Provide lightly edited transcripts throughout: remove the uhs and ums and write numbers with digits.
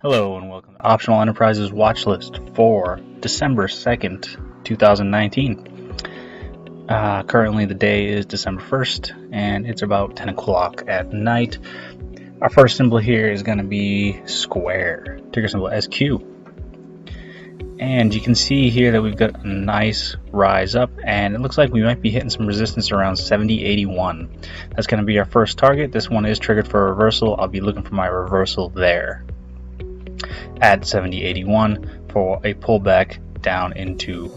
Hello and welcome to Optional Enterprises watch list for December 2nd, 2019. Currently the day is December 1st and it's about 10 o'clock at night. Our first symbol here is going to be Square, ticker symbol SQ. And you can see here that we've got a nice rise up, and it looks like we might be hitting some resistance around 70.81. That's going to be our first target. This one is triggered for a reversal. I'll be looking for my reversal there at 70.81 for a pullback down into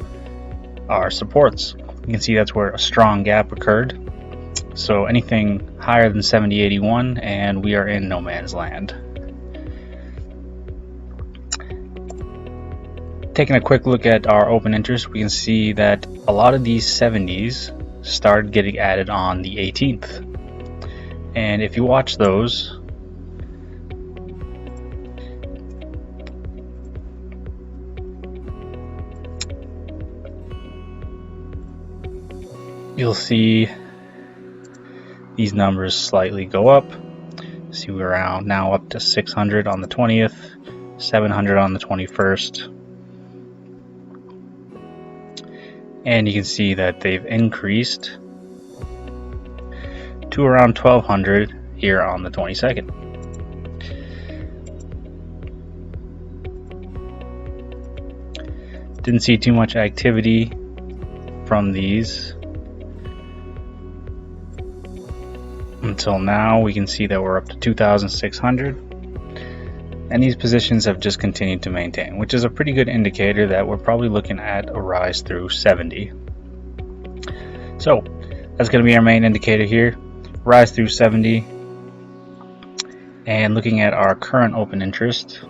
our supports. You can see that's where a strong gap occurred. So anything higher than 70.81 and we are in no man's land. Taking a quick look at our open interest, we can see that a lot of these 70s started getting added on the 18th. And if you watch those, you'll see these numbers slightly go up. See, we're around now up to 600 on the 20th, 700 on the 21st. And you can see that they've increased to around 1200 here on the 22nd. Didn't see too much activity from these until now. We can see that we're up to 2,600, and these positions have just continued to maintain, which is a pretty good indicator that we're probably looking at a rise through 70. So that's going to be our main indicator here, rise through 70. And looking at our current open interest,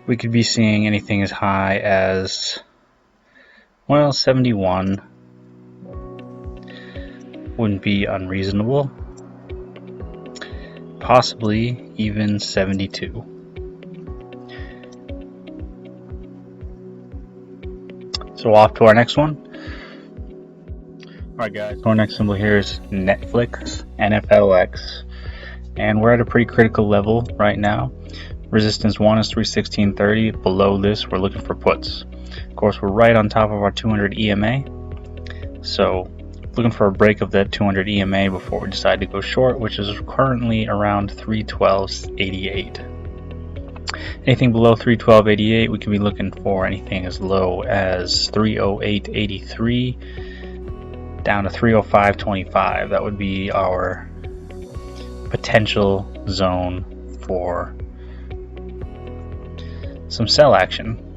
we could be seeing anything as high as, well, 71 wouldn't be unreasonable, possibly even 72. So off to our next one. Alright guys, so our next symbol here is Netflix, NFLX, and we're at a pretty critical level right now. Resistance 1 is 316.30. Below this, we're looking for puts. Of course, we're right on top of our 200 EMA, so looking for a break of that 200 EMA before we decide to go short, which is currently around 312.88. Anything below 312.88, we could be looking for anything as low as 308.83 down to 305.25. That would be our potential zone for some sell action.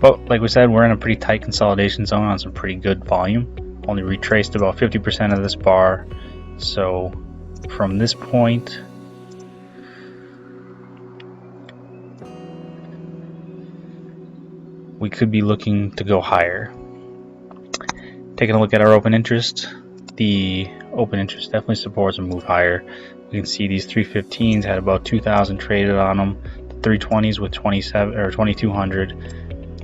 But like we said, we're in a pretty tight consolidation zone on some pretty good volume. Only retraced about 50% of this bar. So from this point, we could be looking to go higher. Taking a look at our open interest, the open interest definitely supports a move higher. You can see these 315s had about 2,000 traded on them. The 320s with 27 or 2,200.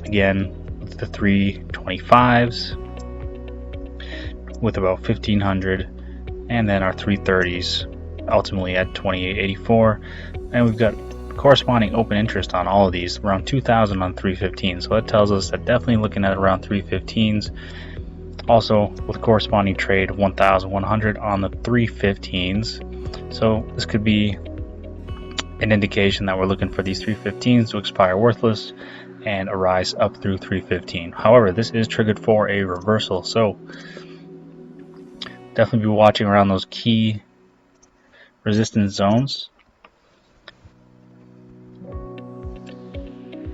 Again, the 325s with about 1,500, and then our 330s ultimately at 28.84, and we've got corresponding open interest on all of these, around 2,000 on 315. So that tells us that definitely looking at around 315s. Also with corresponding trade 1,100 on the 315s. So this could be an indication that we're looking for these 315s to expire worthless and a rise up through 315. However, this is triggered for a reversal, so definitely be watching around those key resistance zones.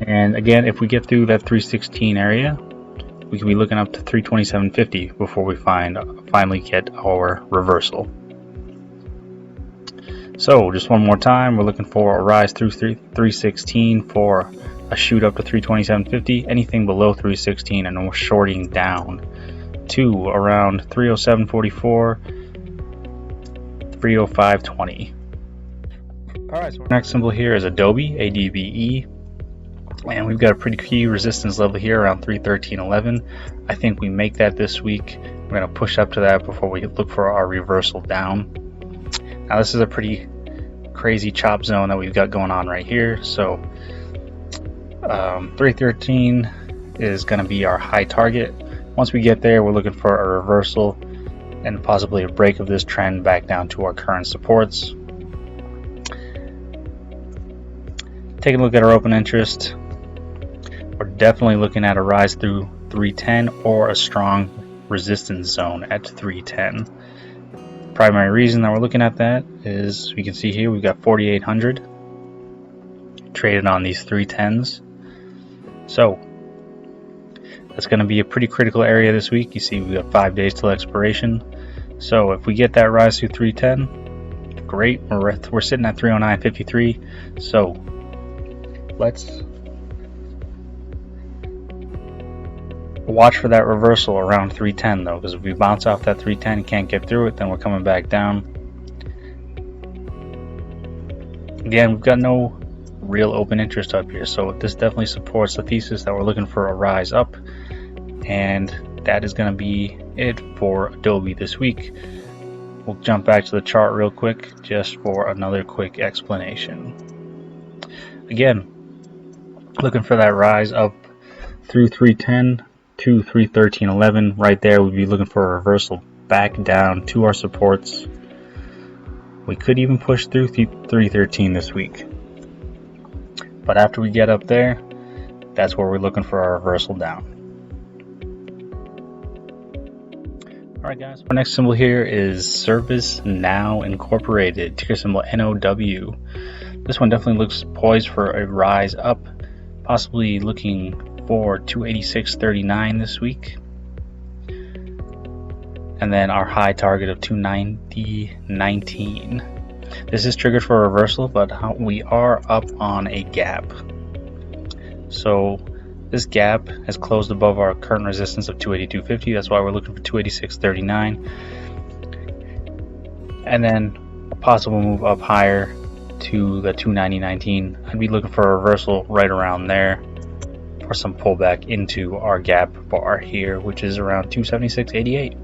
And again, if we get through that 316 area, we can be looking up to 327.50 before we finally get our reversal. So just one more time, we're looking for a rise through 316 for a shoot up to 327.50. Anything below 316 and we're shorting down to around 307.44, 305.20. Alright, so our next symbol here is Adobe, ADBE. And we've got a pretty key resistance level here around 313.11. I think we make that this week. We're going to push up to that before we look for our reversal down. Now this is a pretty crazy chop zone that we've got going on right here. So 313 is going to be our high target. Once we get there, we're looking for a reversal and possibly a break of this trend back down to our current supports. Taking a look at our open interest, we're definitely looking at a rise through 310 or a strong resistance zone at 310. Primary reason that we're looking at that is, we can see here we've got 4,800 traded on these 310s. So that's going to be a pretty critical area this week. You see we've got 5 days till expiration. So if we get that rise through 310, great. We're sitting at 309.53. So let's watch for that reversal around 310 though, because if we bounce off that 310 and can't get through it, then we're coming back down. Again, we've got no real open interest up here, so this definitely supports the thesis that we're looking for a rise up, and that is going to be it for Adobe this week. We'll jump back to the chart real quick just for another quick explanation. Again, looking for that rise up through 310 to 313.11. Right there, we'd be looking for a reversal back down to our supports. We could even push through 313 this week, but after we get up there, that's where we're looking for our reversal down. Alright guys, our next symbol here is ServiceNow Incorporated, ticker symbol NOW. This one definitely looks poised for a rise up, possibly looking for 286.39 this week, and then our high target of 290.19. This is triggered for a reversal, but we are up on a gap. So this gap has closed above our current resistance of 282.50. That's why we're looking for 286.39, and then a possible move up higher to the 290.19. I'd be looking for a reversal right around there for some pullback into our gap bar here, which is around 276.88.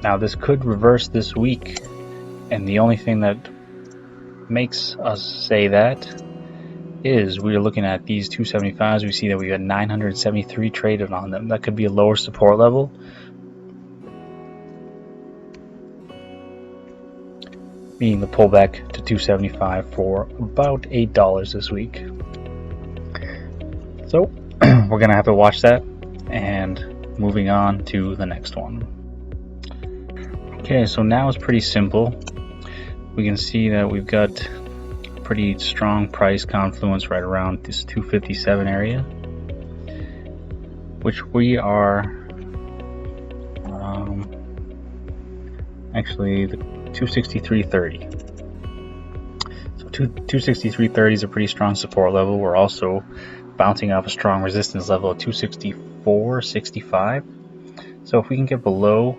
Now this could reverse this week, and the only thing that makes us say that is we're looking at these 275s. We see that we got 973 traded on them. That could be a lower support level, meaning the pullback to 275 for about $8 this week. So we're gonna have to watch that, and moving on to the next one. Okay, so now it's pretty simple. We can see that we've got pretty strong price confluence right around this 257 area, which we are actually the 263.30. So 263.30 is a pretty strong support level. We're also bouncing off a strong resistance level of 264.65. So if we can get below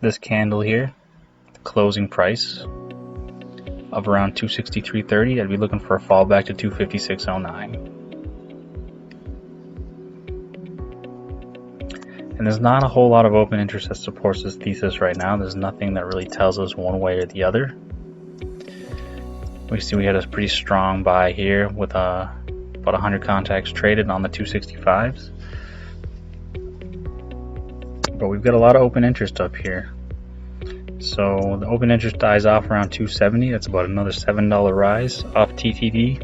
this candle here, the closing price of around 263.30, I'd be looking for a fallback to 256.09. And there's not a whole lot of open interest that supports this thesis right now. There's nothing that really tells us one way or the other. We see we had a pretty strong buy here with about 100 contacts traded on the 265s. But we've got a lot of open interest up here. So the open interest dies off around 270. That's about another $7 rise off TTD.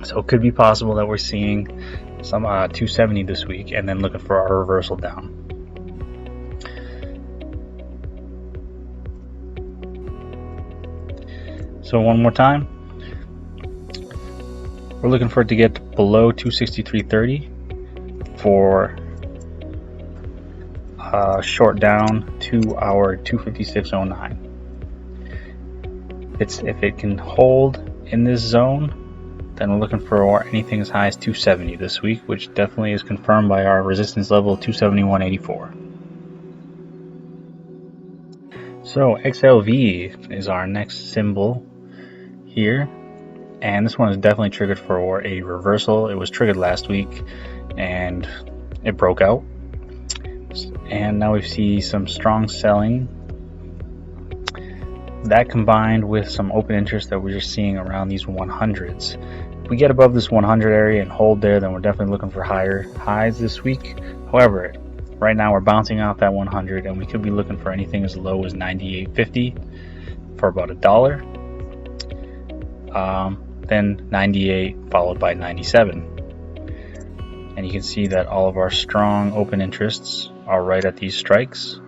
So it could be possible that we're seeing some 270 this week, and then looking for our reversal down. So one more time, we're looking for it to get below 263.30 for short down to our 256.09. If it can hold in this zone, then we're looking for anything as high as 270 this week, which definitely is confirmed by our resistance level of 271.84. So XLV is our next symbol here, and this one is definitely triggered for a reversal. It was triggered last week and it broke out. And now we see some strong selling. That combined with some open interest that we're just seeing around these 100s. If we get above this 100 area and hold there, then we're definitely looking for higher highs this week. However, right now we're bouncing off that 100, and we could be looking for anything as low as 98.50 for about $1. Then 98 followed by 97. And you can see that all of our strong open interests are right at these strikes.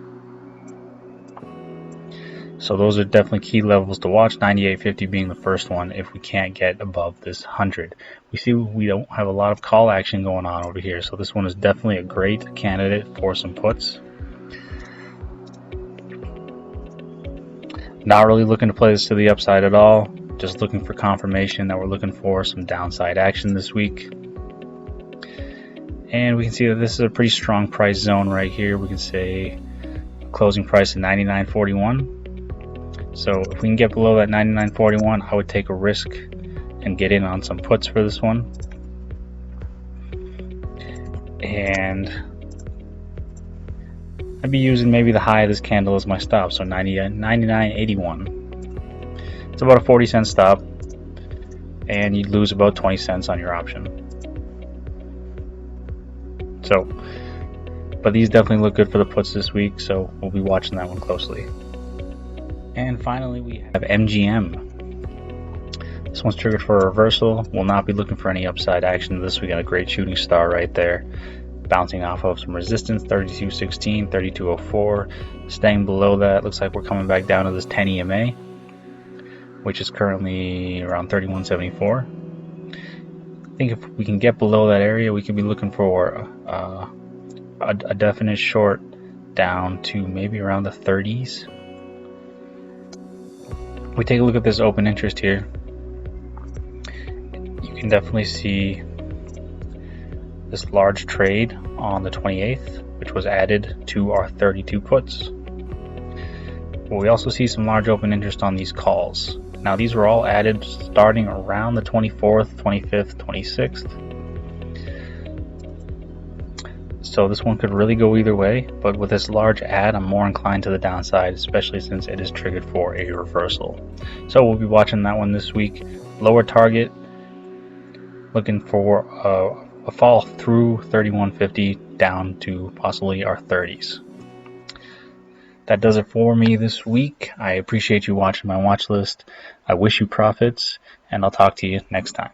So those are definitely key levels to watch, 98.50 being the first one if we can't get above this 100. We see we don't have a lot of call action going on over here, so this one is definitely a great candidate for some puts. Not really looking to play this to the upside at all, just looking for confirmation that we're looking for some downside action this week. And we can see that this is a pretty strong price zone right here. We can say closing price of $99.41. So if we can get below that $99.41, I would take a risk and get in on some puts for this one. And I'd be using maybe the high of this candle as my stop, so $99.81. It's about a 40-cent stop, and you'd lose about 20 cents on your option. So, but these definitely look good for the puts this week, so we'll be watching that one closely. And finally, we have MGM. This one's triggered for a reversal. We'll not be looking for any upside action. This we got a great shooting star right there, bouncing off of some resistance, 32.16, 32.04. Staying below that, looks like we're coming back down to this 10 EMA, which is currently around 31.74. I think if we can get below that area, we could be looking for a definite short down to maybe around the 30s. We take a look at this open interest here. You can definitely see this large trade on the 28th, which was added to our 32 puts. We also see some large open interest on these calls. Now these were all added starting around the 24th, 25th, 26th. So this one could really go either way, but with this large add, I'm more inclined to the downside, especially since it is triggered for a reversal. So we'll be watching that one this week. Lower target, looking for a fall through 31.50 down to possibly our 30s. That does it for me this week. I appreciate you watching my watch list. I wish you profits, and I'll talk to you next time.